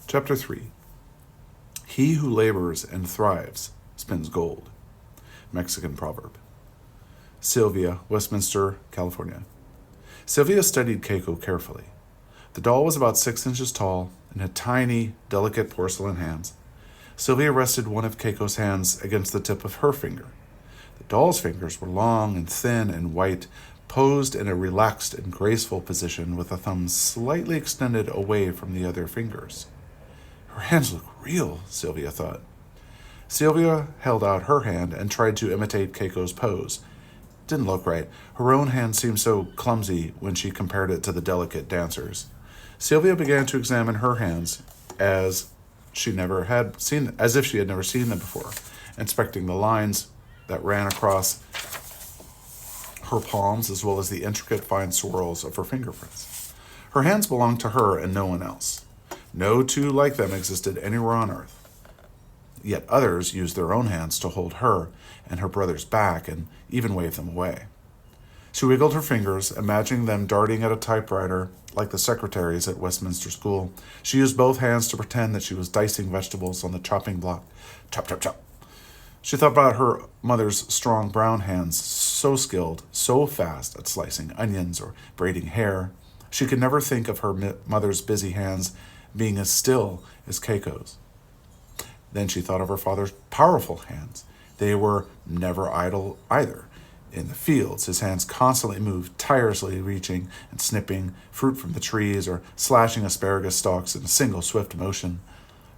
Chapter 3. He who labors and thrives spins gold. Mexican proverb. Sylvia, Westminster, California. Sylvia studied Keiko carefully. The doll was about 6 inches tall and had tiny, delicate porcelain hands. Sylvia rested one of Keiko's hands against the tip of her finger. The doll's fingers were long and thin and white, posed in a relaxed and graceful position with the thumbs slightly extended away from the other fingers. Her hands look real, Sylvia thought. Sylvia held out her hand and tried to imitate Keiko's pose. Didn't look right. Her own hand seemed so clumsy when she compared it to the delicate dancer's. Sylvia began to examine her hands as if she had never seen them before, inspecting the lines that ran across her palms as well as the intricate fine swirls of her fingerprints. Her hands belonged to her and no one else. No two like them existed anywhere on earth. Yet others used their own hands to hold her and her brother's back and even wave them away. She wiggled her fingers, imagining them darting at a typewriter like the secretaries at Westminster School. She used both hands to pretend that she was dicing vegetables on the chopping block. Chop, chop, chop. She thought about her mother's strong brown hands, so skilled, so fast at slicing onions or braiding hair. She could never think of her mother's busy hands being as still as Keiko's. Then she thought of her father's powerful hands. They were never idle either. In the fields, his hands constantly moved, tirelessly reaching and snipping fruit from the trees or slashing asparagus stalks in a single swift motion.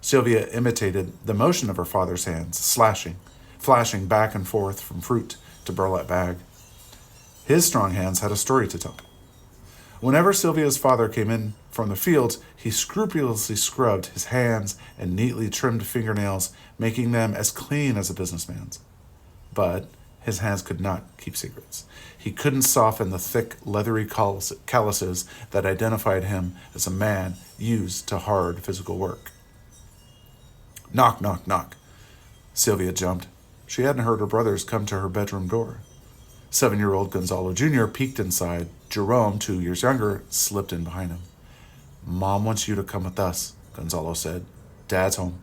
Sylvia imitated the motion of her father's hands, slashing, flashing back and forth from fruit to burlap bag. His strong hands had a story to tell. Whenever Sylvia's father came in from the fields, he scrupulously scrubbed his hands and neatly trimmed fingernails, making them as clean as a businessman's. But his hands could not keep secrets. He couldn't soften the thick, leathery calluses that identified him as a man used to hard physical work. Knock, knock, knock. Sylvia jumped. She hadn't heard her brothers come to her bedroom door. 7-year-old Gonzalo Jr. peeked inside. Jerome, 2 years younger, slipped in behind him. Mom wants you to come with us, Gonzalo said. Dad's home.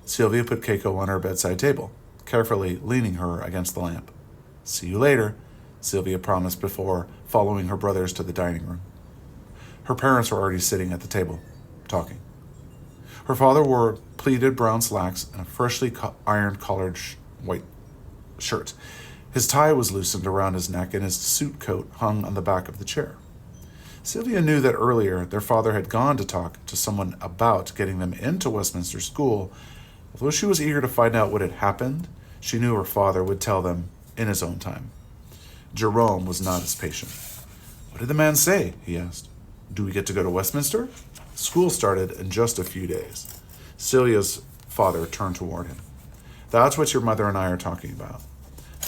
Sylvia put Keiko on her bedside table, carefully leaning her against the lamp. See you later, Sylvia promised before following her brothers to the dining room. Her parents were already sitting at the table, talking. Her father wore pleated brown slacks and a freshly ironed collared white shirt. His tie was loosened around his neck and his suit coat hung on the back of the chair. Sylvia knew that earlier their father had gone to talk to someone about getting them into Westminster School. Although she was eager to find out what had happened, she knew her father would tell them in his own time. Jerome was not as patient. What did the man say? He asked. Do we get to go to Westminster? School started in just a few days. Sylvia's father turned toward him. That's what your mother and I are talking about.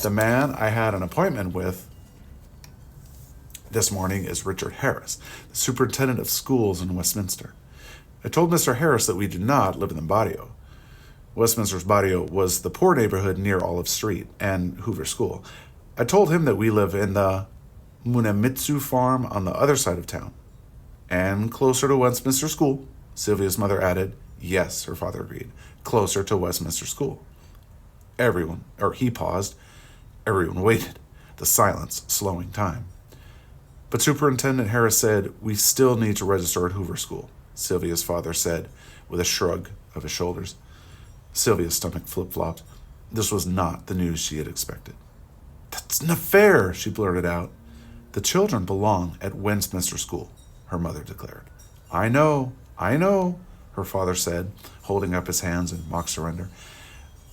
The man I had an appointment with this morning is Richard Harris, the superintendent of schools in Westminster. I told Mr. Harris that we do not live in the barrio. Westminster's barrio was the poor neighborhood near Olive Street and Hoover School. I told him that we live in the Munemitsu farm on the other side of town. And closer to Westminster School, Sylvia's mother added. Yes, her father agreed. Closer to Westminster School. He paused. Everyone waited, the silence slowing time. But Superintendent Harris said, we still need to register at Hoover School, Sylvia's father said with a shrug of his shoulders. Sylvia's stomach flip-flopped. This was not the news she had expected. That's not fair, she blurted out. The children belong at Westminster School, her mother declared. I know, her father said, holding up his hands in mock surrender.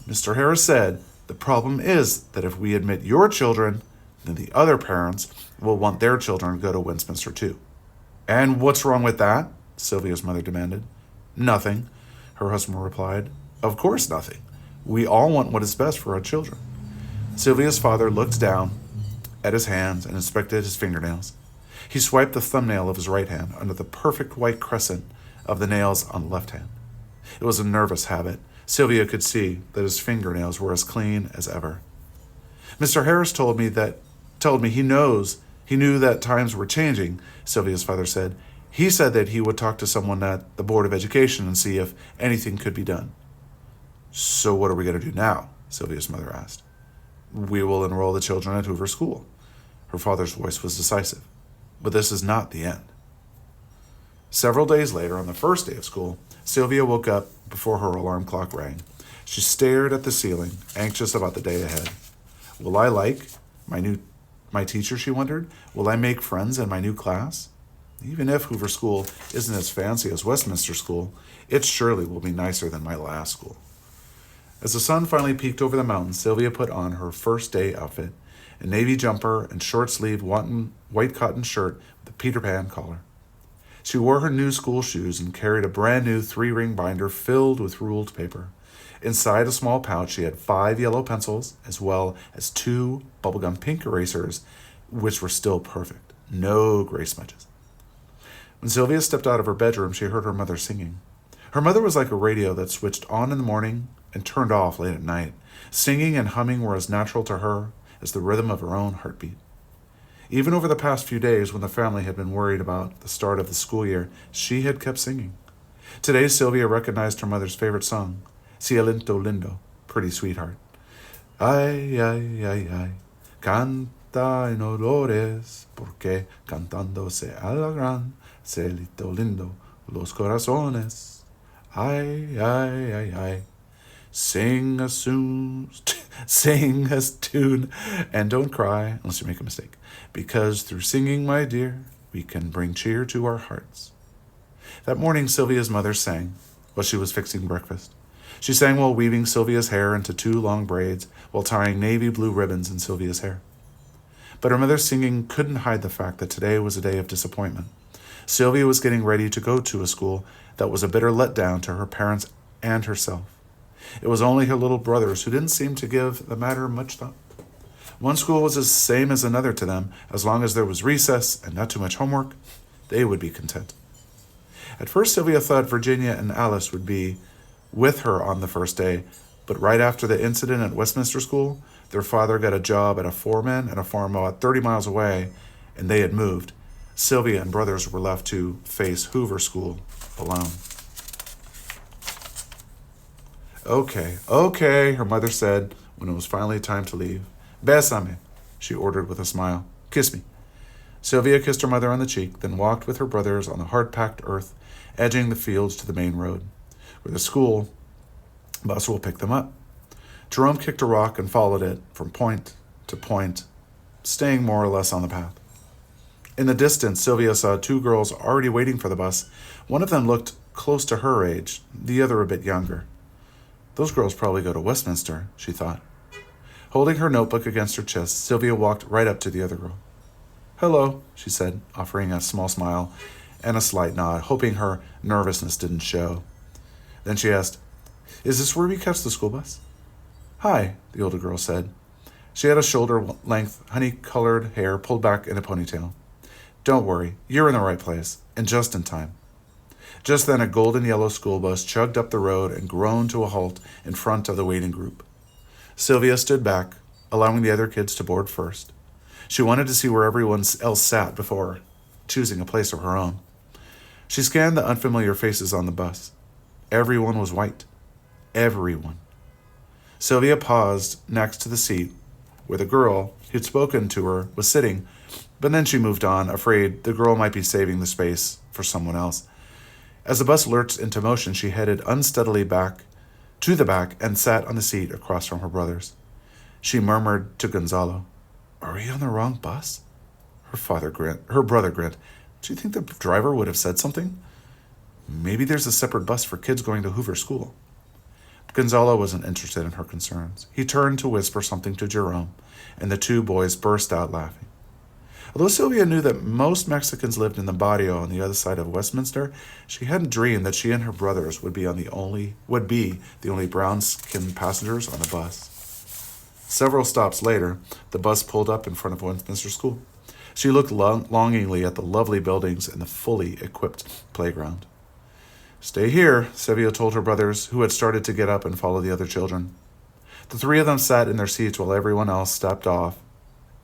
Mr. Harris said, the problem is that if we admit your children, then the other parents will want their children to go to Westminster too. And what's wrong with that? Sylvia's mother demanded. Nothing, her husband replied. Of course nothing. We all want what is best for our children. Sylvia's father looked down at his hands and inspected his fingernails. He swiped the thumbnail of his right hand under the perfect white crescent of the nails on the left hand. It was a nervous habit. Sylvia could see that his fingernails were as clean as ever. Mr. Harris told me he knew that times were changing, Sylvia's father said, He said that he would talk to someone at the Board of Education and see if anything could be done. So what are we going to do now? Sylvia's mother asked. We will enroll the children at Hoover School. Her father's voice was decisive. But this is not the end. Several days later, on the first day of school, Sylvia woke up before her alarm clock rang. She stared at the ceiling, anxious about the day ahead. Will I like my teacher, she wondered? Will I make friends in my new class? Even if Hoover School isn't as fancy as Westminster School, it surely will be nicer than my last school. As the sun finally peeked over the mountains, Sylvia put on her first day outfit, a navy jumper and short-sleeved white cotton shirt with a Peter Pan collar. She wore her new school shoes and carried a brand new 3-ring binder filled with ruled paper. Inside a small pouch, she had 5 yellow pencils, as well as 2 bubblegum pink erasers, which were still perfect. No gray smudges. When Sylvia stepped out of her bedroom, she heard her mother singing. Her mother was like a radio that switched on in the morning and turned off late at night. Singing and humming were as natural to her as the rhythm of her own heartbeat. Even over the past few days, when the family had been worried about the start of the school year, she had kept singing. Today, Sylvia recognized her mother's favorite song, Cielito Lindo, Pretty Sweetheart. Ay, ay, ay, ay, canta en olores, porque cantando se alegran, Cielito Lindo, los corazones. Ay, ay, ay, ay. Sing a tune, and don't cry unless you make a mistake, because through singing, my dear, we can bring cheer to our hearts. That morning, Sylvia's mother sang while she was fixing breakfast. She sang while weaving Sylvia's hair into 2 long braids, while tying navy blue ribbons in Sylvia's hair. But her mother's singing couldn't hide the fact that today was a day of disappointment. Sylvia was getting ready to go to a school that was a bitter letdown to her parents and herself. It was only her little brothers who didn't seem to give the matter much thought. One school was the same as another to them. As long as there was recess and not too much homework, they would be content. At first, Sylvia thought Virginia and Alice would be with her on the first day, but right after the incident at Westminster School, their father got a job at a foreman at a farm about 30 miles away, and they had moved. Sylvia and brothers were left to face Hoover School alone. Okay, her mother said when it was finally time to leave. Bésame, she ordered with a smile. Kiss me. Sylvia kissed her mother on the cheek, then walked with her brothers on the hard-packed earth, edging the fields to the main road, where the school bus will pick them up. Jerome kicked a rock and followed it from point to point, staying more or less on the path. In the distance, Sylvia saw 2 girls already waiting for the bus. One of them looked close to her age, the other a bit younger. Those girls probably go to Westminster, she thought. Holding her notebook against her chest, Sylvia walked right up to the other girl. Hello, she said, offering a small smile and a slight nod, hoping her nervousness didn't show. Then she asked, Is this where we catch the school bus? Hi, the older girl said. She had a shoulder-length, honey-colored hair pulled back in a ponytail. Don't worry, you're in the right place, and just in time. Just then, a golden-yellow school bus chugged up the road and groaned to a halt in front of the waiting group. Sylvia stood back, allowing the other kids to board first. She wanted to see where everyone else sat before choosing a place of her own. She scanned the unfamiliar faces on the bus. Everyone was white. Everyone. Sylvia paused next to the seat where the girl who'd spoken to her was sitting, but then she moved on, afraid the girl might be saving the space for someone else. As the bus lurched into motion, she headed unsteadily back to the back and sat on the seat across from her brothers. She murmured to Gonzalo, Are we on the wrong bus? Her brother grinned. Do you think the driver would have said something? Maybe there's a separate bus for kids going to Hoover School. Gonzalo wasn't interested in her concerns. He turned to whisper something to Jerome, and the 2 boys burst out laughing. Although Sylvia knew that most Mexicans lived in the barrio on the other side of Westminster, she hadn't dreamed that she and her brothers would be the only brown-skinned passengers on the bus. Several stops later, the bus pulled up in front of Westminster School. She looked longingly at the lovely buildings and the fully equipped playground. Stay here, Sylvia told her brothers, who had started to get up and follow the other children. The 3 of them sat in their seats while everyone else stepped off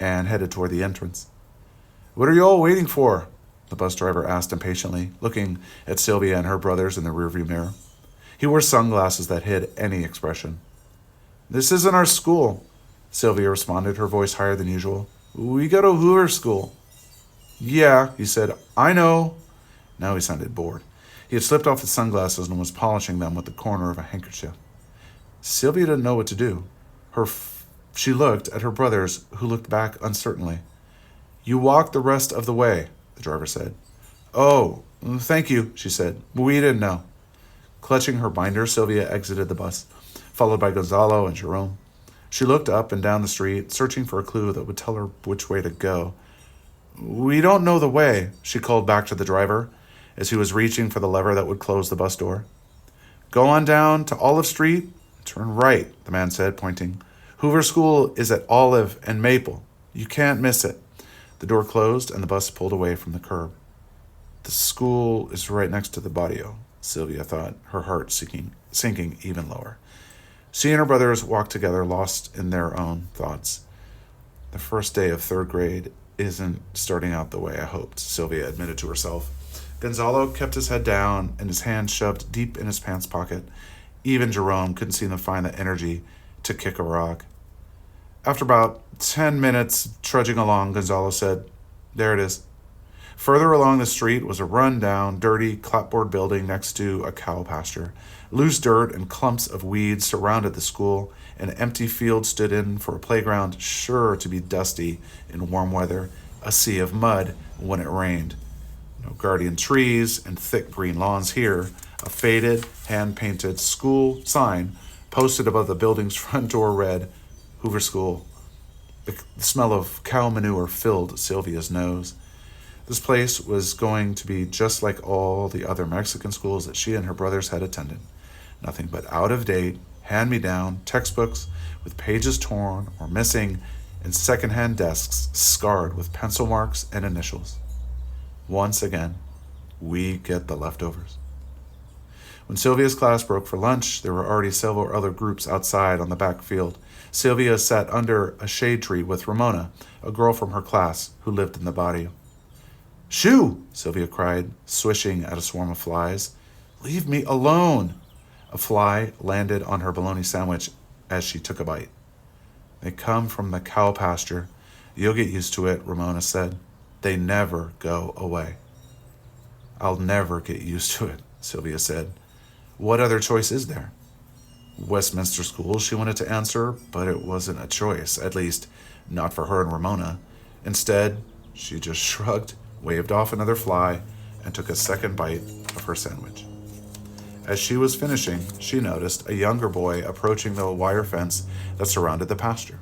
and headed toward the entrance. What are you all waiting for? the bus driver asked impatiently, looking at Sylvia and her brothers in the rearview mirror. He wore sunglasses that hid any expression. "This isn't our school," Sylvia responded, her voice higher than usual. "We go to Hoover School." "Yeah," he said. "I know." Now he sounded bored. He had slipped off his sunglasses and was polishing them with the corner of a handkerchief. Sylvia didn't know what to do. She looked at her brothers, who looked back uncertainly. "You walk the rest of the way," the driver said. "Oh, thank you," she said. "We didn't know." Clutching her binder, Sylvia exited the bus, followed by Gonzalo and Jerome. She looked up and down the street, searching for a clue that would tell her which way to go. "We don't know the way," she called back to the driver as he was reaching for the lever that would close the bus door. "Go on down to Olive Street, turn right," the man said, pointing. "Hoover School is at Olive and Maple. You can't miss it." The door closed and the bus pulled away from the curb. The school is right next to the barrio, Sylvia thought, her heart sinking even lower. She and her brothers walked together, lost in their own thoughts. "The first day of third grade isn't starting out the way I hoped," Sylvia admitted to herself. Gonzalo kept his head down and his hand shoved deep in his pants pocket. Even Jerome couldn't seem to find the energy to kick a rock. After about 10 minutes trudging along, Gonzalo said, "There it is." Further along the street was a run-down, dirty clapboard building next to a cow pasture. Loose dirt and clumps of weeds surrounded the school. An empty field stood in for a playground sure to be dusty in warm weather, a sea of mud when it rained. No guardian trees and thick green lawns here. A faded, hand-painted school sign posted above the building's front door read, "Hoover School." The smell of cow manure filled Sylvia's nose. This place was going to be just like all the other Mexican schools that she and her brothers had attended. Nothing but out-of-date, hand-me-down textbooks with pages torn or missing and second-hand desks scarred with pencil marks and initials. Once again, we get the leftovers. When Sylvia's class broke for lunch, there were already several other groups outside on the back field. Sylvia sat under a shade tree with Ramona, a girl from her class who lived in the barrio. "Shoo!" Sylvia cried, swishing at a swarm of flies. "Leave me alone!" A fly landed on her bologna sandwich as she took a bite. "They come from the cow pasture. You'll get used to it," Ramona said. "They never go away." "I'll never get used to it," Sylvia said. "What other choice is there?" "Westminster School," she wanted to answer, but it wasn't a choice, at least not for her and Ramona. Instead, she just shrugged, waved off another fly, and took a second bite of her sandwich. As she was finishing, she noticed a younger boy approaching the wire fence that surrounded the pasture,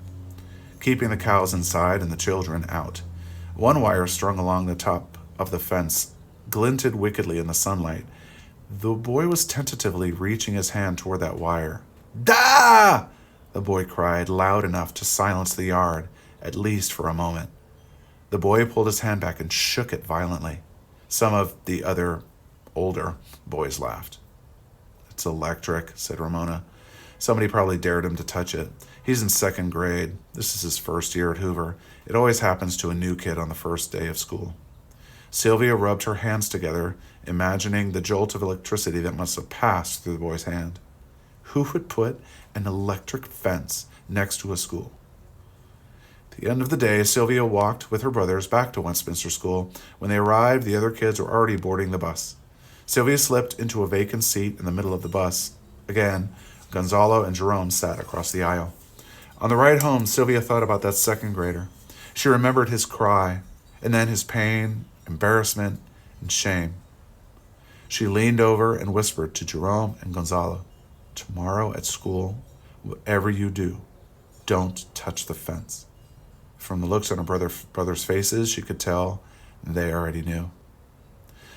keeping the cows inside and the children out. One wire strung along the top of the fence glinted wickedly in the sunlight. The boy was tentatively reaching his hand toward that wire. "Da!" the boy cried, loud enough to silence the yard, at least for a moment. The boy pulled his hand back and shook it violently. Some of the other, older boys laughed. "It's electric," said Ramona. "Somebody probably dared him to touch it. He's in second grade. This is his first year at Hoover. It always happens to a new kid on the first day of school." Sylvia rubbed her hands together, imagining the jolt of electricity that must have passed through the boy's hand. Who would put an electric fence next to a school? At the end of the day, Sylvia walked with her brothers back to Westminster School. When they arrived, the other kids were already boarding the bus. Sylvia slipped into a vacant seat in the middle of the bus. Again, Gonzalo and Jerome sat across the aisle. On the ride home, Sylvia thought about that second grader. She remembered his cry, and then his pain, embarrassment, and shame. She leaned over and whispered to Jerome and Gonzalo, "Tomorrow at school, whatever you do, don't touch the fence." From the looks on her brothers' faces, she could tell they already knew.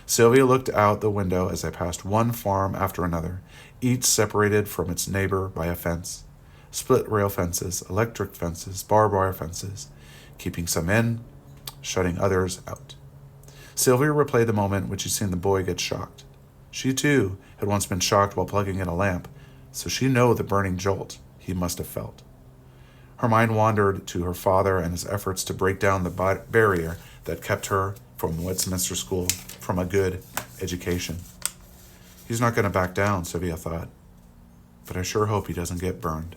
Sylvia looked out the window as they passed one farm after another, each separated from its neighbor by a fence. Split rail fences, electric fences, barbed wire fences, keeping some in, shutting others out. Sylvia replayed the moment when she'd seen the boy get shocked. She, too, had once been shocked while plugging in a lamp, so she knew the burning jolt he must have felt. Her mind wandered to her father and his efforts to break down the barrier that kept her from Westminster School, from a good education. He's not going to back down, Sylvia thought. But I sure hope he doesn't get burned.